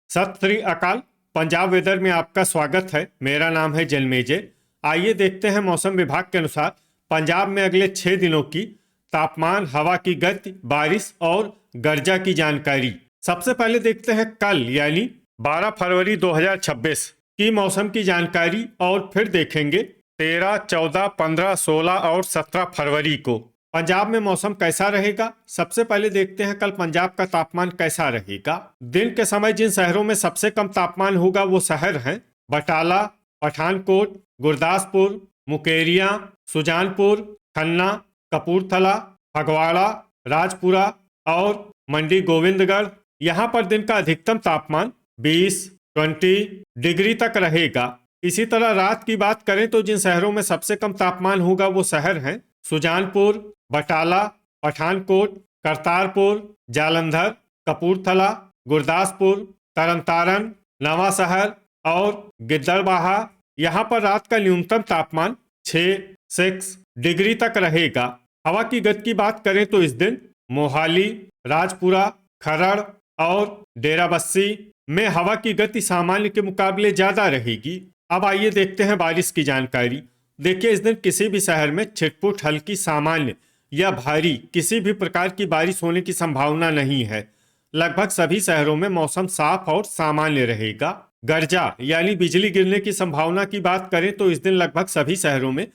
सत श्री अकाल। पंजाब वेदर में आपका स्वागत है। मेरा नाम है जन्मेजय। आइए देखते हैं मौसम विभाग के अनुसार पंजाब में अगले 6 दिनों की तापमान, हवा की गति, बारिश और गर्जा की जानकारी। सबसे पहले देखते हैं कल यानी 12 फरवरी 2026 की मौसम की जानकारी और फिर देखेंगे 13, 14, 15, 16 और 17 फरवरी को पंजाब में मौसम कैसा रहेगा। सबसे पहले देखते हैं कल पंजाब का तापमान कैसा रहेगा। दिन के समय जिन शहरों में सबसे कम तापमान होगा वो शहर हैं बटाला, पठानकोट, गुरदासपुर, मुकेरियां, सुजानपुर, खन्ना, कपूरथला, फगवाड़ा, राजपुरा और मंडी गोविंदगढ़। यहाँ पर दिन का अधिकतम तापमान 20 डिग्री तक रहेगा। इसी तरह रात की बात करें तो जिन शहरों में सबसे कम तापमान होगा वो शहर हैं सुजानपुर, बटाला, पठानकोट, करतारपुर, जालंधर, कपूरथला, गुरदासपुर, तरनतारन, नवा शहर और गिद्दड़बाहा। यहाँ पर रात का न्यूनतम तापमान 6 डिग्री तक रहेगा। हवा की गति की बात करें तो इस दिन मोहाली, राजपुरा, खरड़ और डेराबस्सी में हवा की गति सामान्य के मुकाबले ज्यादा रहेगी। अब आइए देखते हैं बारिश की जानकारी। देखिए, इस दिन किसी भी शहर में छिटपुट, हल्की, सामान्य या भारी किसी भी प्रकार की बारिश होने की संभावना नहीं है। लगभग सभी शहरों में मौसम साफ और सामान्य रहेगा। गर्जा यानी बिजली गिरने की संभावना की बात करें तो इस दिन लगभग सभी शहरों में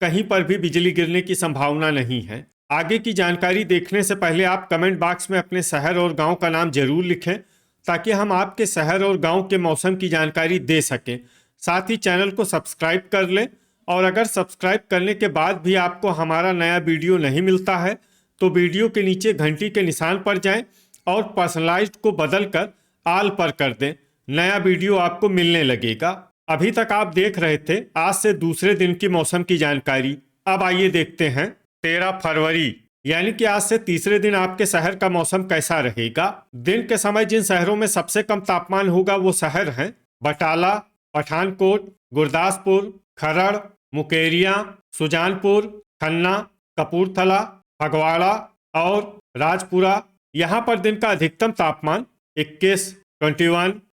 कहीं पर भी बिजली गिरने की संभावना नहीं है। आगे की जानकारी देखने से पहले आप कमेंट बॉक्स में अपने शहर और गांव का नाम जरूर लिखें ताकि हम आपके शहर और गांव के मौसम की जानकारी दे सकें। साथ ही चैनल को सब्सक्राइब कर लें और अगर सब्सक्राइब करने के बाद भी आपको हमारा नया वीडियो नहीं मिलता है तो वीडियो के नीचे घंटी के निशान पर जाएं और पर्सनलाइज्ड को बदलकर आल पर कर दें। नया वीडियो आपको मिलने लगेगा। अभी तक आप देख रहे थे आज से दूसरे दिन की मौसम की जानकारी। अब आइए देखते हैं 13 फरवरी यानी कि आज से तीसरे दिन आपके शहर का मौसम कैसा रहेगा। दिन के समय जिन शहरों में सबसे कम तापमान होगा वो शहर हैं बटाला, पठानकोट, गुरदासपुर, खरड़, मुकेरियां, सुजानपुर, खन्ना, कपूरथला, फगवाड़ा और राजपुरा। यहाँ पर दिन का अधिकतम तापमान 21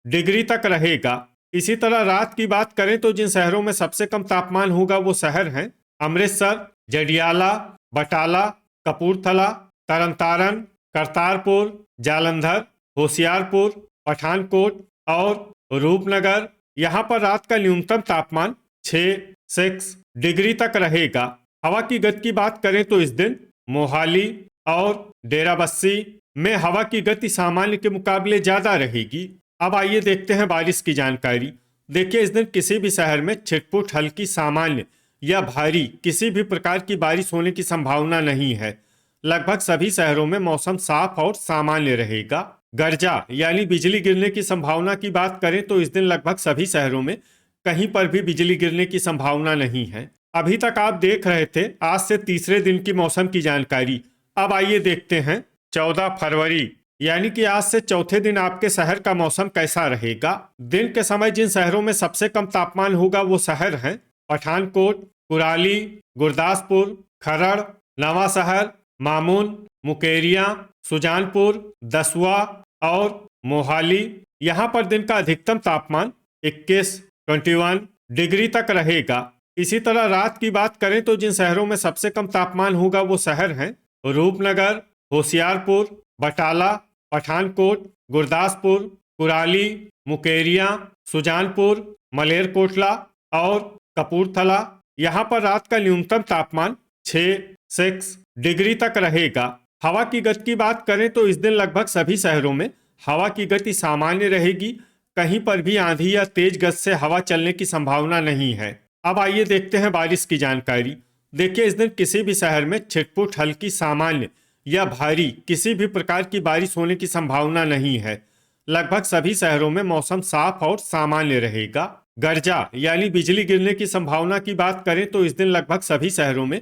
डिग्री तक रहेगा। इसी तरह रात की बात करें तो जिन शहरों में सबसे कम तापमान होगा वो शहर हैं अमृतसर, जडियाला, बटाला, कपूरथला, तरनतारन, करतारपुर, जालंधर, होशियारपुर, पठानकोट और रूपनगर। यहाँ पर रात का न्यूनतम तापमान 6 डिग्री तक रहेगा। हवा की गति की बात करें तो इस दिन मोहाली और डेराबस्सी में हवा की गति सामान्य के मुकाबले ज्यादा रहेगी। अब आइए देखते हैं बारिश की जानकारी। देखिए, इस दिन किसी भी शहर में छिटपुट, हल्की, सामान्य या भारी किसी भी प्रकार की बारिश होने की संभावना नहीं है। लगभग सभी शहरों में मौसम साफ और सामान्य रहेगा। गर्जा यानी बिजली गिरने की संभावना की बात करें तो इस दिन लगभग सभी शहरों में कहीं पर भी बिजली गिरने की संभावना नहीं है। अभी तक आप देख रहे थे आज से तीसरे दिन की मौसम की जानकारी। अब आइए देखते हैं 14 फरवरी यानी कि आज से चौथे दिन आपके शहर का मौसम कैसा रहेगा। दिन के समय जिन शहरों में सबसे कम तापमान होगा वो शहर हैं पठानकोट, कुराली, गुरदासपुर, खरड़, नवा शहर, मामून, मुकेरियां, सुजानपुर, दसवा और मोहाली। यहाँ पर दिन का अधिकतम तापमान 21 डिग्री तक रहेगा। इसी तरह रात की बात करें तो जिन शहरों में सबसे कम तापमान होगा वो शहर हैं रूपनगर, होशियारपुर, बटाला, पठानकोट, गुरदासपुर, कुराली, मुकेरियां, सुजानपुर, मलेरकोटला और कपूरथला। यहाँ पर रात का न्यूनतम तापमान 6 डिग्री तक रहेगा। हवा की गति की बात करें तो इस दिन लगभग सभी शहरों में हवा की गति सामान्य रहेगी। कहीं पर भी आंधी या तेज गति से हवा चलने की संभावना नहीं है। अब आइए देखते हैं बारिश की जानकारी। देखिए, इस दिन किसी भी शहर में छिटपुट, हल्की, सामान्य या भारी किसी भी प्रकार की बारिश होने की संभावना नहीं है। लगभग सभी शहरों में मौसम साफ और सामान्य रहेगा। गर्जा यानी बिजली गिरने की संभावना की बात करें तो इस दिन लगभग सभी शहरों में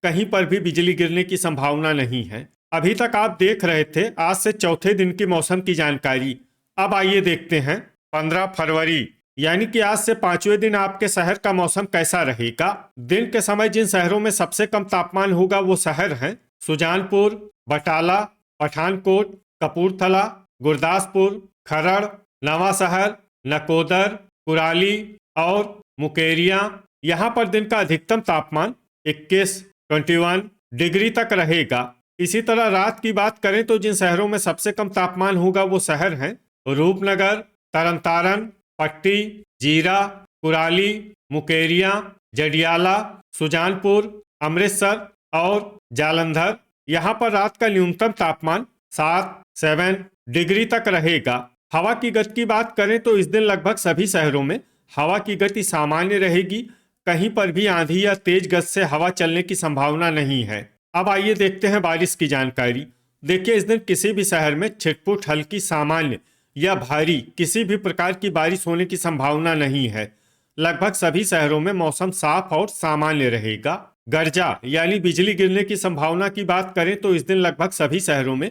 कहीं पर भी बिजली गिरने की संभावना नहीं है। अभी तक आप देख रहे थे आज से चौथे दिन की मौसम की जानकारी। अब आइए देखते हैं 15 फरवरी यानी कि आज से पांचवें दिन आपके शहर का मौसम कैसा रहेगा। दिन के समय जिन शहरों में सबसे कम तापमान होगा वो शहर हैं सुजानपुर, बटाला, पठानकोट, कपूरथला, गुरदासपुर, खरड़, नवा शहर, नकोदर, कुराली और मुकेरिया। यहाँ पर दिन का अधिकतम तापमान 21 डिग्री तक रहेगा। इसी तरह रात की बात करें तो जिन शहरों में सबसे कम तापमान होगा वो शहर हैं रूपनगर, तरनतारन, पट्टी, जीरा, कुराली, मुकेरिया, जडियाला, सुजानपुर, अमृतसर और जालंधर। यहाँ पर रात का न्यूनतम तापमान 7 डिग्री तक रहेगा। हवा की गति की बात करें तो इस दिन लगभग सभी शहरों में हवा की गति सामान्य रहेगी। कहीं पर भी आंधी या तेज गति से हवा चलने की संभावना नहीं है। अब आइए देखते हैं बारिश की जानकारी। देखिए, इस दिन किसी भी शहर में छिटपुट हल्की सामान्य या भारी किसी भी प्रकार की बारिश होने की संभावना नहीं है। लगभग सभी शहरों में मौसम साफ और सामान्य रहेगा। गर्जा यानी बिजली गिरने की संभावना की बात करें तो इस दिन लगभग सभी शहरों में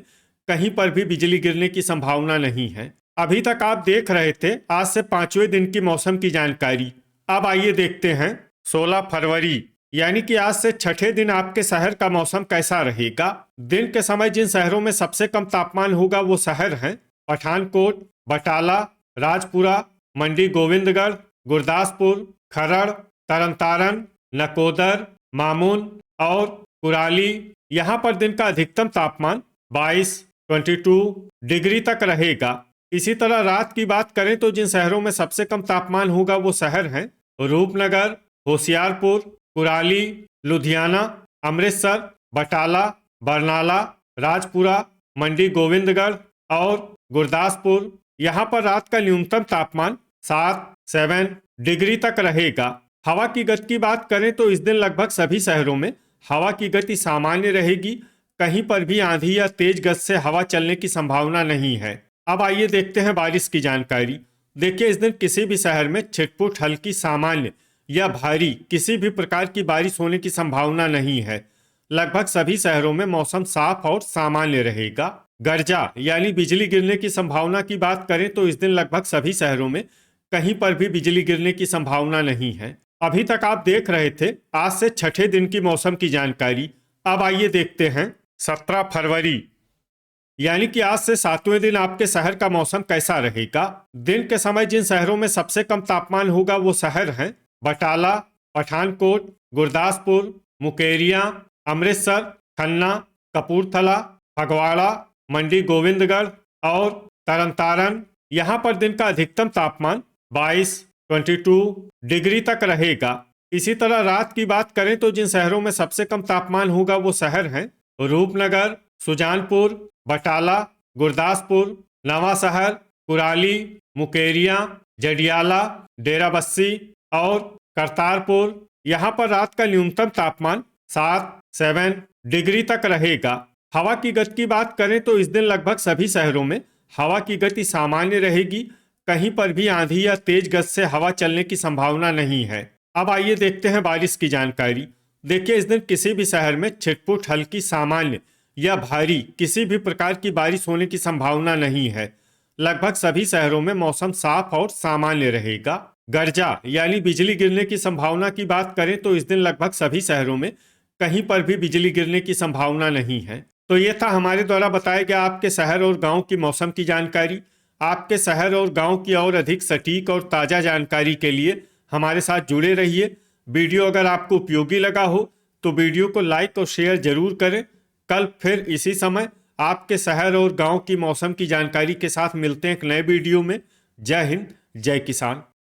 कहीं पर भी बिजली गिरने की संभावना नहीं है। अभी तक आप देख रहे थे आज से 5वें दिन की मौसम की जानकारी। अब आइए देखते हैं 16 फरवरी यानी कि आज से छठे दिन आपके शहर का मौसम कैसा रहेगा। दिन के समय जिन शहरों में सबसे कम तापमान होगा वो शहर हैं पठानकोट, बटाला, राजपुरा, मंडी गोविंदगढ़, गुरदासपुर, खरड़, तरनतारन, नकोदर, मामून और कुराली। यहाँ पर दिन का अधिकतम तापमान 22 डिग्री तक रहेगा। इसी तरह रात की बात करें तो जिन शहरों में सबसे कम तापमान होगा वो शहर हैं रूपनगर, होशियारपुर, कुराली, लुधियाना, अमृतसर, बटाला, बरनाला, राजपुरा, मंडी गोविंदगढ़ और गुरदासपुर। यहाँ पर रात का न्यूनतम तापमान 7 डिग्री तक रहेगा। हवा की गति की बात करें तो इस दिन लगभग सभी शहरों में हवा की गति सामान्य रहेगी। कहीं पर भी आंधी या तेज गति से हवा चलने की संभावना नहीं है। अब आइए देखते हैं बारिश की जानकारी। देखिए, इस दिन किसी भी शहर में छिटपुट हल्की सामान्य या भारी किसी भी प्रकार की बारिश होने की संभावना नहीं है। लगभग सभी शहरों में मौसम साफ और सामान्य रहेगा। गर्जा यानी बिजली गिरने की संभावना की बात करें तो इस दिन लगभग सभी शहरों में कहीं पर भी बिजली गिरने की संभावना नहीं है। अभी तक आप देख रहे थे आज से छठे दिन की मौसम की जानकारी। अब आइए देखते हैं 17 फरवरी यानी कि आज से 7वें दिन आपके शहर का मौसम कैसा रहेगा। दिन के समय जिन शहरों में सबसे कम तापमान होगा वो शहर हैं बटाला, पठानकोट, गुरदासपुर, मुकेरिया, अमृतसर, खन्ना, कपूरथला, फगवाड़ा, मंडी गोविंदगढ़ और तरनतारन। यहाँ पर दिन का अधिकतम तापमान 22 डिग्री तक रहेगा। इसी तरह रात की बात करें तो जिन शहरों में सबसे कम तापमान होगा वो शहर हैं रूपनगर, सुजानपुर, बटाला, गुरदासपुर, नवा शहर, कुराली, मुकेरिया, जडियाला, डेराबस्सी और करतारपुर। यहाँ पर रात का न्यूनतम तापमान 7 डिग्री तक रहेगा। हवा की गति की बात करें तो इस दिन लगभग सभी शहरों में हवा की गति सामान्य रहेगी। कहीं पर भी आंधी या तेज गति से हवा चलने की संभावना नहीं है। अब आइए देखते हैं बारिश की जानकारी। देखिए, इस दिन किसी भी शहर में छिटपुट हल्की सामान्य या भारी किसी भी प्रकार की बारिश होने की संभावना नहीं है। लगभग सभी शहरों में मौसम साफ और सामान्य रहेगा। गर्जा यानी बिजली गिरने की संभावना की बात करें तो इस दिन लगभग सभी शहरों में कहीं पर भी बिजली गिरने की संभावना नहीं है। तो ये था हमारे द्वारा बताया गया आपके शहर और गांव की मौसम की जानकारी। आपके शहर और गांव की और अधिक सटीक और ताज़ा जानकारी के लिए हमारे साथ जुड़े रहिए। वीडियो अगर आपको उपयोगी लगा हो तो वीडियो को लाइक और शेयर जरूर करें। कल फिर इसी समय आपके शहर और गांव की मौसम की जानकारी के साथ मिलते हैं एक नए वीडियो में। जय हिंद, जय किसान।